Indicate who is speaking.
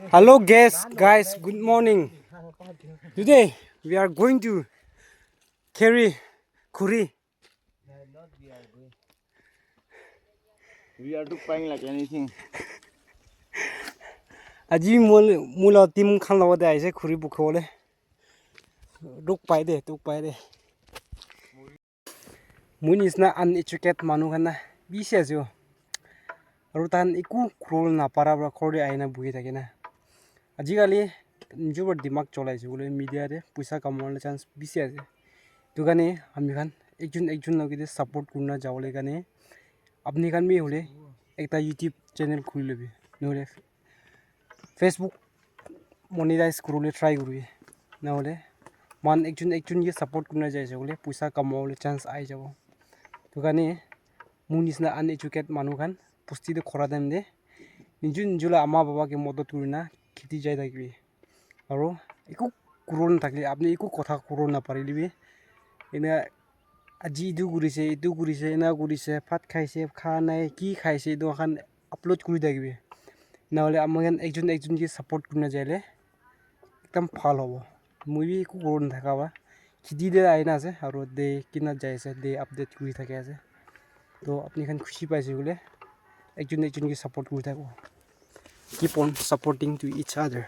Speaker 1: Hello guys, good morning. Today we are going to carry Kuri.
Speaker 2: We are too paying like anything.
Speaker 1: Aji mula tim khan lawa de aise Kuri bukhole. Duk pai de. Mun is na uneducated manu khan na bisi ajo. Aru tan iku krol na para khori aina buhi thake na. Ajikali njubor dimag cholaise bole media de puisa kamawale chance bisi ase. तो गाने हम खान एक जून लगे support करना जाओले गाने अपनी खान भी होले एक ता यूट्यूब चैनल खुल लेबे नोले फेसबुक मोनेटाइज करोले ट्राई करूँ ना होले मान एक जून ये सपोर्ट करना जाए बोले पैसा कमाओले चांस आई जाओ तो गाने मुनिस ना अनएजुकेटेड मानु खान पुस्ती दे खरा देम दे निजुला अम्मा बाबा के मदद करना खेती जाए ताकि और इको कोरोना ताकि आपने इको कथा कोरोना पारिलिबे एना আজি ইটো কৰিছে এনা কৰিছে ভাত খাইছে খা নাই কি খাইছে এইটো এখন আপলোড কৰি থাকিবি নহ'লে আমাক একজন কি ছাপোৰ্ট কৰি নাযায়লে একদম ভাল হ'ব মই বি একো কৰোঁ নাথাকাবা খেতি দে আইনা আছে আৰু দে কিনা যাই আছে দে আপডেট কৰি থাকে আছে তো আপুনি খান খুশি পাইছে বোলে একজন কি ছাপোৰ্ট কৰি থাকো keep on supporting to each আদাৰ